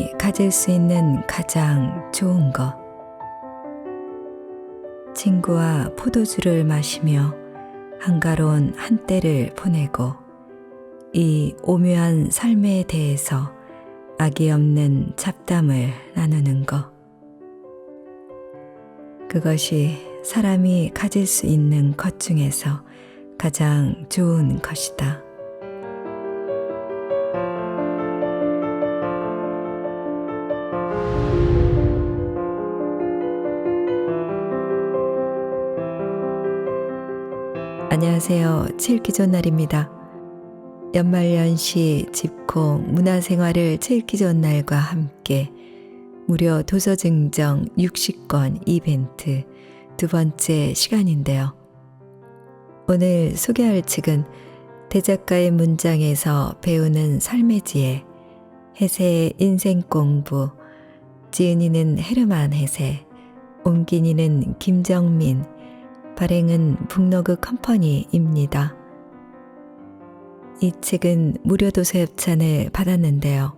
사람이 가질 수 있는 가장 좋은 것. 친구와 포도주를 마시며 한가로운 한때를 보내고 이 오묘한 삶에 대해서 악의 없는 잡담을 나누는 것. 그것이 사람이 가질 수 있는 것 중에서 가장 좋은 것이다. 안녕하세요. 칠기존날입니다. 연말연시 집콕 문화생활을 칠기존날과 함께 무료 도서 증정 60권 이벤트 두 번째 시간인데요. 오늘 소개할 책은 대작가의 문장에서 배우는 삶의 지혜, 해세의 인생 공부, 지은이는 헤르만 해세, 옮긴이는 김정민, 발행은 북로그 컴퍼니입니다. 이 책은 무료 도서 협찬을 받았는데요.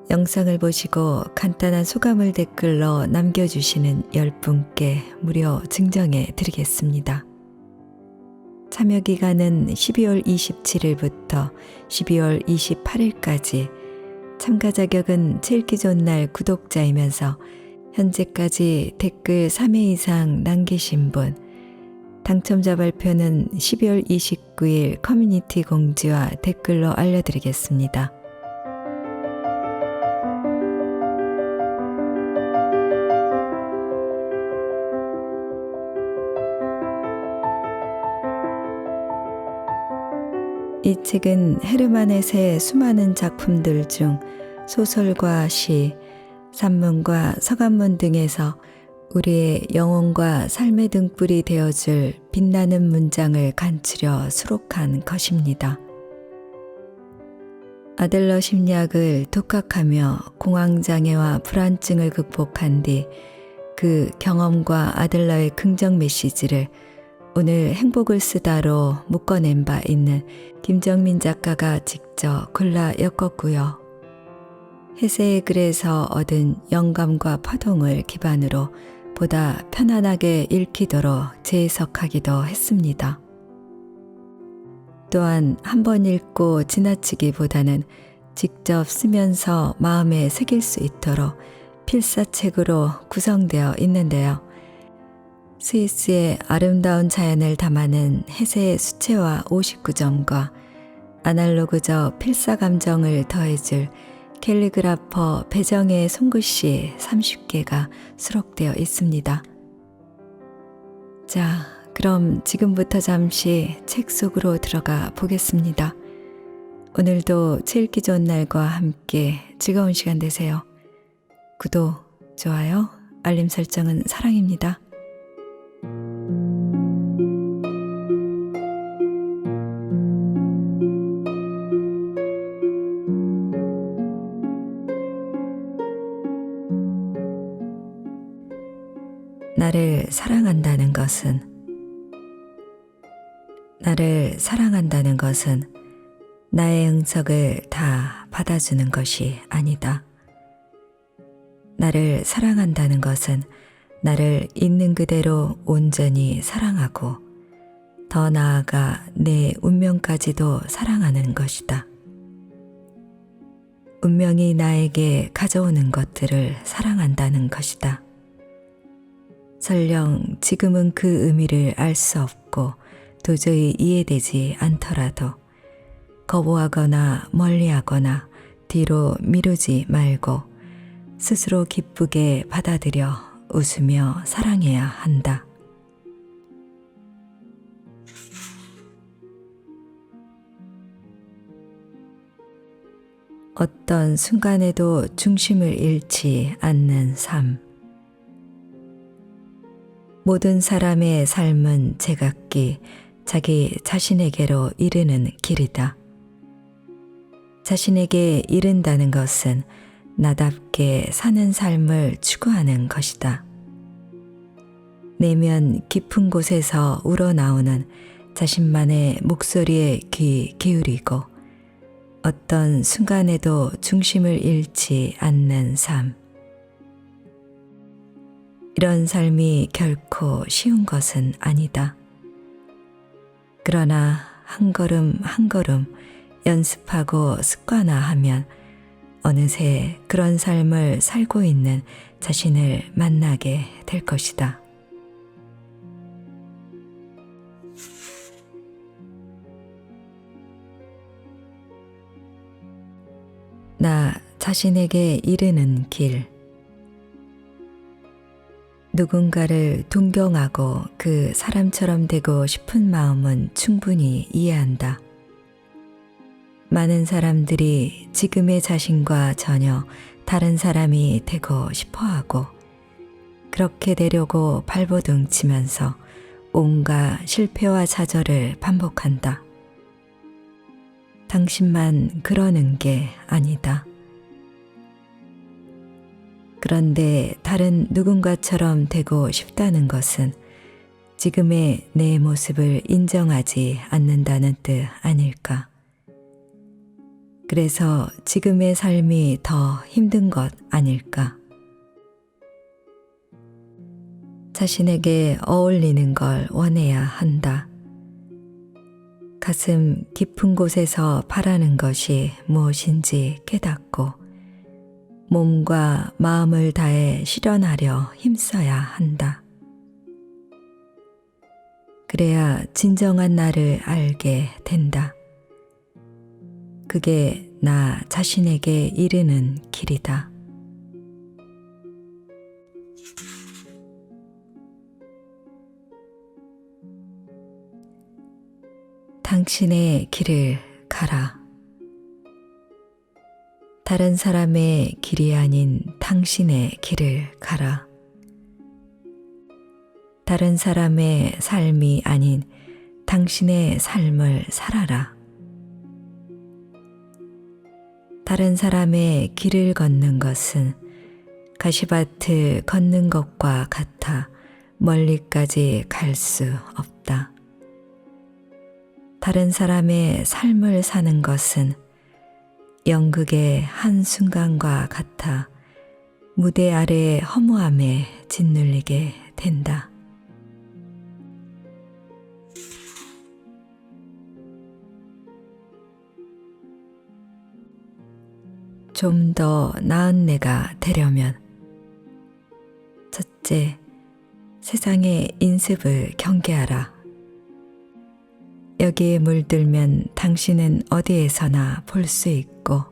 영상을 보시고 간단한 소감을 댓글로 남겨주시는 10분께 무료 증정해 드리겠습니다. 참여 기간은 12월 27일부터 12월 28일까지, 참가 자격은 칠기존날 구독자이면서 현재까지 댓글 3회 이상 남기신 분, 당첨자 발표는 12월 29일 커뮤니티 공지와 댓글로 알려드리겠습니다. 이 책은 헤르만 헤세의 수많은 작품들 중 소설과 시, 산문과 서간문 등에서 우리의 영혼과 삶의 등불이 되어줄 빛나는 문장을 간추려 수록한 것입니다. 아들러 심리학을 독학하며 공황장애와 불안증을 극복한 뒤 그 경험과 아들러의 긍정 메시지를 오늘 행복을 쓰다로 묶어낸 바 있는 김정민 작가가 직접 골라 엮었고요. 해세의 글에서 얻은 영감과 파동을 기반으로 보다 편안하게 읽히도록 재해석하기도 했습니다. 또한 한 번 읽고 지나치기보다는 직접 쓰면서 마음에 새길 수 있도록 필사책으로 구성되어 있는데요. 스위스의 아름다운 자연을 담아낸 해세의 수채화 59점과 아날로그적 필사감정을 더해줄 캘리그라퍼 배정의 손글씨 30개가 수록되어 있습니다. 자, 그럼 지금부터 잠시 책 속으로 들어가 보겠습니다. 오늘도 칠기존날과 함께 즐거운 시간 되세요. 구독, 좋아요, 알림 설정은 사랑입니다. 나를 사랑한다는 것은 나의 응석을 다 받아주는 것이 아니다. 나를 사랑한다는 것은 나를 있는 그대로 온전히 사랑하고 더 나아가 내 운명까지도 사랑하는 것이다. 운명이 나에게 가져오는 것들을 사랑한다는 것이다. 설령 지금은 그 의미를 알 수 없고 도저히 이해되지 않더라도 거부하거나 멀리하거나 뒤로 미루지 말고 스스로 기쁘게 받아들여 웃으며 사랑해야 한다. 어떤 순간에도 중심을 잃지 않는 삶. 모든 사람의 삶은 제각기 자기 자신에게로 이르는 길이다. 자신에게 이른다는 것은 나답게 사는 삶을 추구하는 것이다. 내면 깊은 곳에서 우러나오는 자신만의 목소리에 귀 기울이고 어떤 순간에도 중심을 잃지 않는 삶. 이런 삶이 결코 쉬운 것은 아니다. 그러나 한 걸음 한 걸음 연습하고 습관화하면 어느새 그런 삶을 살고 있는 자신을 만나게 될 것이다. 나 자신에게 이르는 길. 누군가를 동경하고 그 사람처럼 되고 싶은 마음은 충분히 이해한다. 많은 사람들이 지금의 자신과 전혀 다른 사람이 되고 싶어 하고, 그렇게 되려고 발버둥 치면서 온갖 실패와 좌절을 반복한다. 당신만 그러는 게 아니다. 그런데 다른 누군가처럼 되고 싶다는 것은 지금의 내 모습을 인정하지 않는다는 뜻 아닐까? 그래서 지금의 삶이 더 힘든 것 아닐까? 자신에게 어울리는 걸 원해야 한다. 가슴 깊은 곳에서 바라는 것이 무엇인지 깨닫고 몸과 마음을 다해 실현하려 힘써야 한다. 그래야 진정한 나를 알게 된다. 그게 나 자신에게 이르는 길이다. 당신의 길을 가라. 다른 사람의 길이 아닌 당신의 길을 가라. 다른 사람의 삶이 아닌 당신의 삶을 살아라. 다른 사람의 길을 걷는 것은 가시밭을 걷는 것과 같아 멀리까지 갈 수 없다. 다른 사람의 삶을 사는 것은 연극의 한순간과 같아 무대 아래의 허무함에 짓눌리게 된다. 좀 더 나은 내가 되려면 첫째, 세상의 인습을 경계하라. 여기에 물들면 당신은 어디에서나 볼 수 있고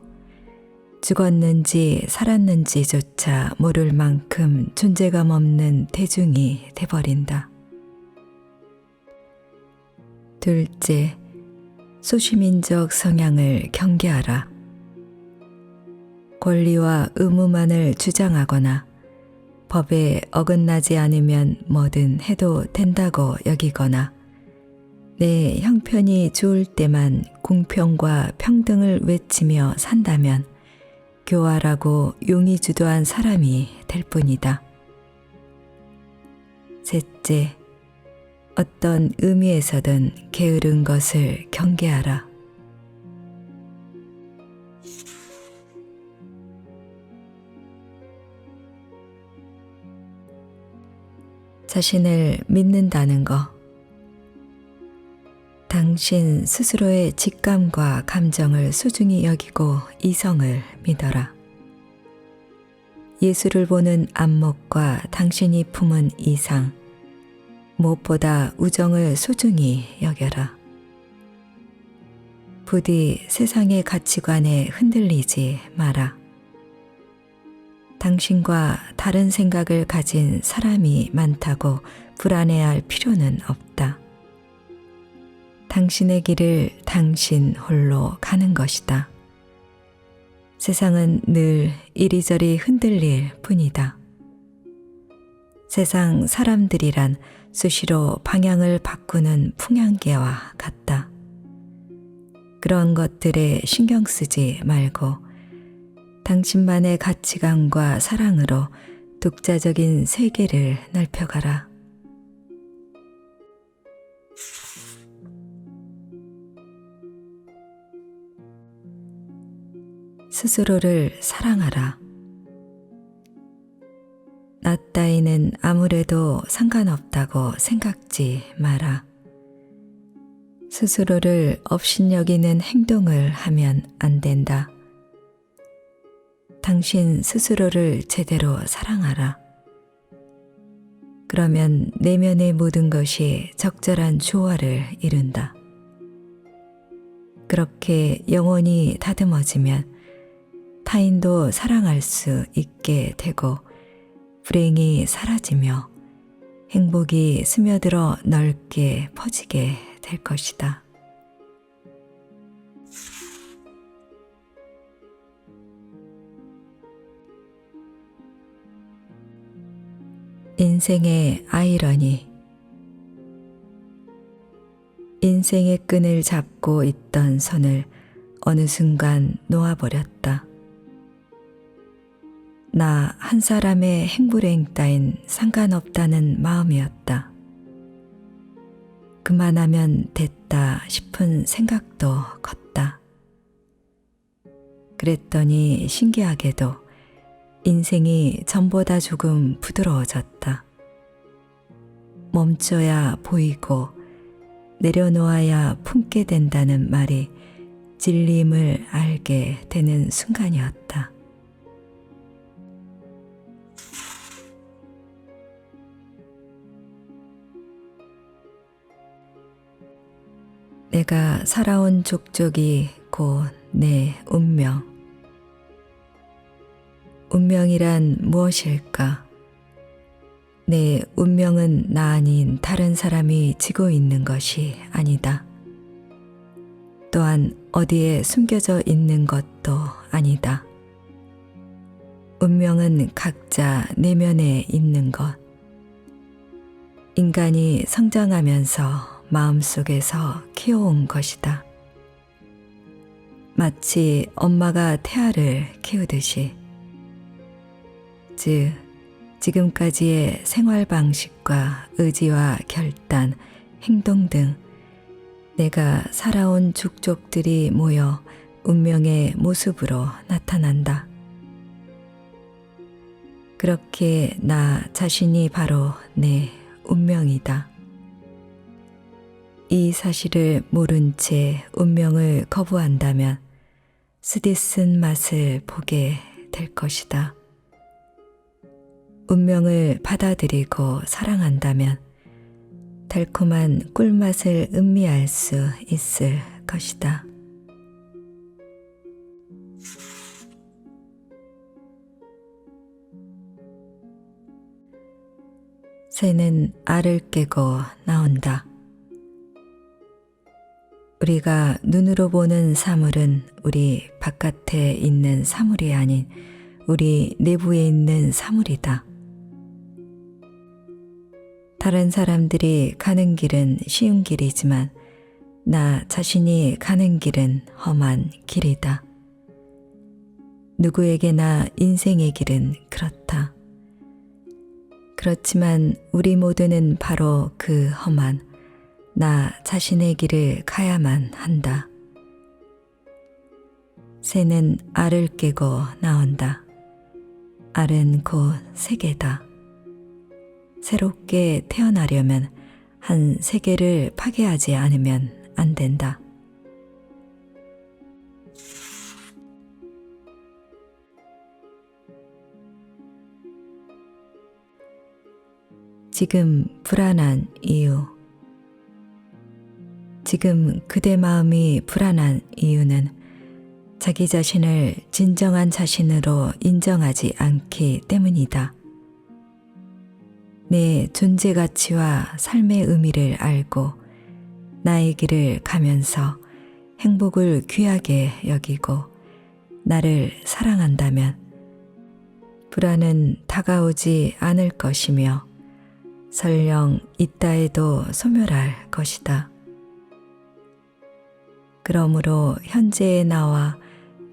죽었는지 살았는지조차 모를 만큼 존재감 없는 대중이 돼버린다. 둘째, 소시민적 성향을 경계하라. 권리와 의무만을 주장하거나 법에 어긋나지 않으면 뭐든 해도 된다고 여기거나 내 형편이 좋을 때만 공평과 평등을 외치며 산다면 교활하고 용의주도한 사람이 될 뿐이다. 셋째, 어떤 의미에서든 게으른 것을 경계하라. 자신을 믿는다는 것. 당신 스스로의 직감과 감정을 소중히 여기고 이성을 믿어라. 예수를 보는 안목과 당신이 품은 이상, 무엇보다 우정을 소중히 여겨라. 부디 세상의 가치관에 흔들리지 마라. 당신과 다른 생각을 가진 사람이 많다고 불안해할 필요는 없다. 당신의 길을 당신 홀로 가는 것이다. 세상은 늘 이리저리 흔들릴 뿐이다. 세상 사람들이란 수시로 방향을 바꾸는 풍향계와 같다. 그런 것들에 신경 쓰지 말고 당신만의 가치관과 사랑으로 독자적인 세계를 넓혀가라. 스스로를 사랑하라. 나 따위는 아무래도 상관없다고 생각지 마라. 스스로를 업신여기는 행동을 하면 안 된다. 당신 스스로를 제대로 사랑하라. 그러면 내면의 모든 것이 적절한 조화를 이룬다. 그렇게 영혼이 다듬어지면 타인도 사랑할 수 있게 되고 불행이 사라지며 행복이 스며들어 넓게 퍼지게 될 것이다. 인생의 아이러니. 인생의 끈을 잡고 있던 손을 어느 순간 놓아버렸다. 나 한 사람의 행불행 따윈 상관없다는 마음이었다. 그만하면 됐다 싶은 생각도 컸다. 그랬더니 신기하게도 인생이 전보다 조금 부드러워졌다. 멈춰야 보이고 내려놓아야 품게 된다는 말이 진리임을 알게 되는 순간이었다. 내가 살아온 족족이 곧 내 운명. 운명이란 무엇일까? 내 운명은 나 아닌 다른 사람이 지고 있는 것이 아니다. 또한 어디에 숨겨져 있는 것도 아니다. 운명은 각자 내면에 있는 것. 인간이 성장하면서 마음속에서 키워온 것이다. 마치 엄마가 태아를 키우듯이. 즉, 지금까지의 생활 방식과 의지와 결단, 행동 등 내가 살아온 족족들이 모여 운명의 모습으로 나타난다. 그렇게 나 자신이 바로 내 운명이다. 이 사실을 모른 채 운명을 거부한다면 쓰디쓴 맛을 보게 될 것이다. 운명을 받아들이고 사랑한다면 달콤한 꿀맛을 음미할 수 있을 것이다. 새는 알을 깨고 나온다. 우리가 눈으로 보는 사물은 우리 바깥에 있는 사물이 아닌 우리 내부에 있는 사물이다. 다른 사람들이 가는 길은 쉬운 길이지만 나 자신이 가는 길은 험한 길이다. 누구에게나 인생의 길은 그렇다. 그렇지만 우리 모두는 바로 그 험한 나 자신의 길을 가야만 한다. 새는 알을 깨고 나온다. 알은 곧 세계다. 새롭게 태어나려면 한 세계를 파괴하지 않으면 안 된다. 지금 불안한 이유. 지금 그대 마음이 불안한 이유는 자기 자신을 진정한 자신으로 인정하지 않기 때문이다. 내 존재 가치와 삶의 의미를 알고 나의 길을 가면서 행복을 귀하게 여기고 나를 사랑한다면 불안은 다가오지 않을 것이며 설령 있다 해도 소멸할 것이다. 그러므로 현재의 나와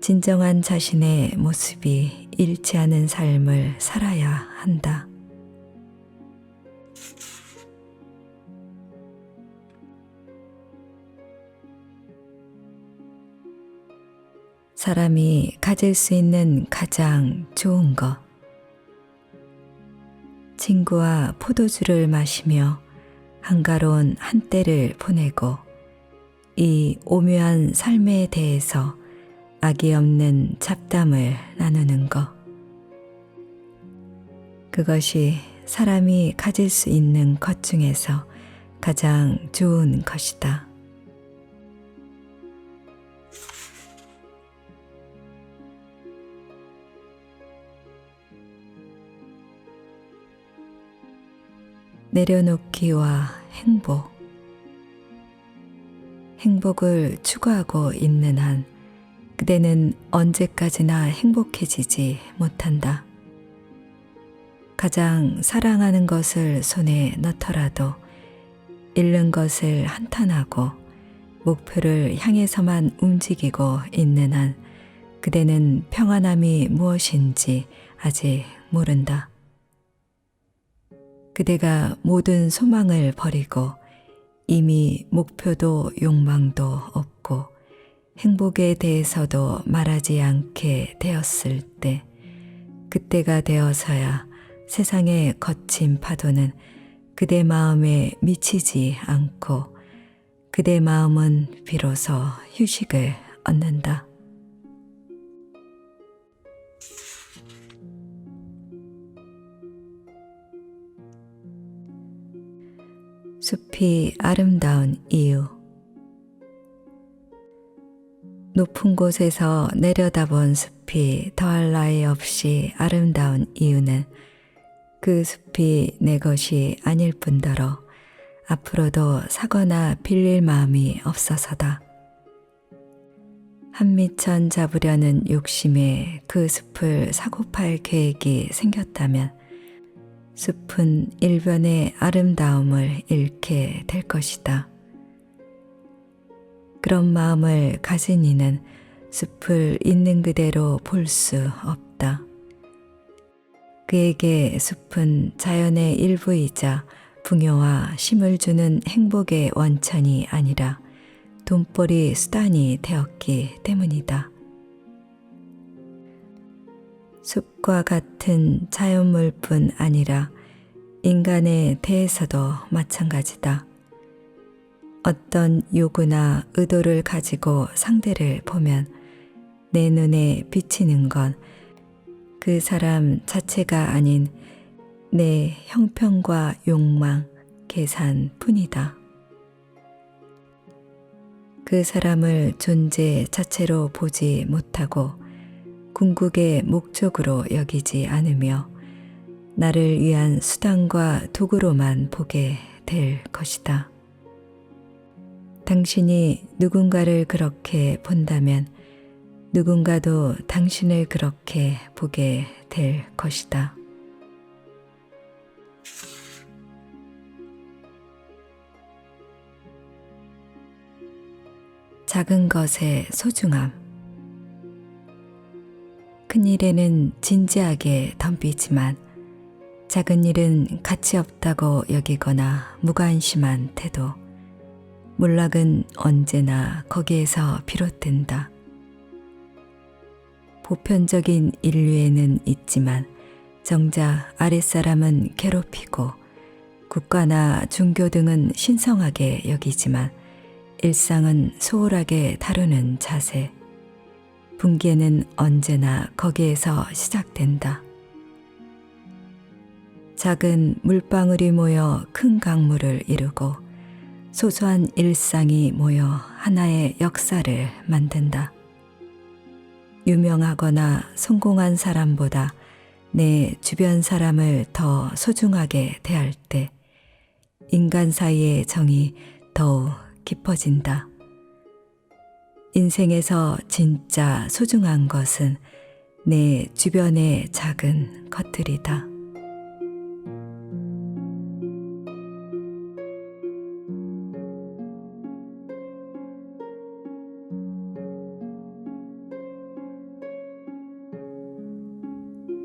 진정한 자신의 모습이 잃지 않은 삶을 살아야 한다. 사람이 가질 수 있는 가장 좋은 것. 친구와 포도주를 마시며 한가로운 한때를 보내고 이 오묘한 삶에 대해서 악이 없는 잡담을 나누는 것. 그것이 사람이 가질 수 있는 것 중에서 가장 좋은 것이다. 내려놓기와 행복. 행복을 추구하고 있는 한 그대는 언제까지나 행복해지지 못한다. 가장 사랑하는 것을 손에 넣더라도 잃는 것을 한탄하고 목표를 향해서만 움직이고 있는 한 그대는 평안함이 무엇인지 아직 모른다. 그대가 모든 소망을 버리고 이미 목표도 욕망도 없고 행복에 대해서도 말하지 않게 되었을 때, 그때가 되어서야 세상의 거친 파도는 그대 마음에 미치지 않고 그대 마음은 비로소 휴식을 얻는다. 숲이 아름다운 이유. 높은 곳에서 내려다본 숲이 더할 나위 없이 아름다운 이유는 그 숲이 내 것이 아닐 뿐더러 앞으로도 사거나 빌릴 마음이 없어서다. 한미천 잡으려는 욕심에 그 숲을 사고 팔 계획이 생겼다면 숲은 일변의 아름다움을 잃게 될 것이다. 그런 마음을 가진 이는 숲을 있는 그대로 볼 수 없다. 그에게 숲은 자연의 일부이자 풍요와 쉼을 주는 행복의 원천이 아니라 돈벌이 수단이 되었기 때문이다. 숲과 같은 자연물뿐 아니라 인간에 대해서도 마찬가지다. 어떤 요구나 의도를 가지고 상대를 보면 내 눈에 비치는 건 그 사람 자체가 아닌 내 형편과 욕망, 계산뿐이다. 그 사람을 존재 자체로 보지 못하고 궁극의 목적으로 여기지 않으며 나를 위한 수단과 도구로만 보게 될 것이다. 당신이 누군가를 그렇게 본다면 누군가도 당신을 그렇게 보게 될 것이다. 작은 것의 소중함. 큰 일에는 진지하게 덤비지만 작은 일은 가치 없다고 여기거나 무관심한 태도. 몰락은 언제나 거기에서 비롯된다. 보편적인 인류에는 있지만 정작 아랫사람은 괴롭히고 국가나 종교 등은 신성하게 여기지만 일상은 소홀하게 다루는 자세. 붕괴는 언제나 거기에서 시작된다. 작은 물방울이 모여 큰 강물을 이루고 소소한 일상이 모여 하나의 역사를 만든다. 유명하거나 성공한 사람보다 내 주변 사람을 더 소중하게 대할 때 인간 사이의 정이 더욱 깊어진다. 인생에서 진짜 소중한 것은 내 주변의 작은 것들이다.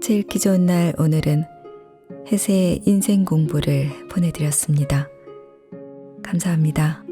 제 읽기 좋은 날 오늘은 해세의 인생 공부를 보내드렸습니다. 감사합니다.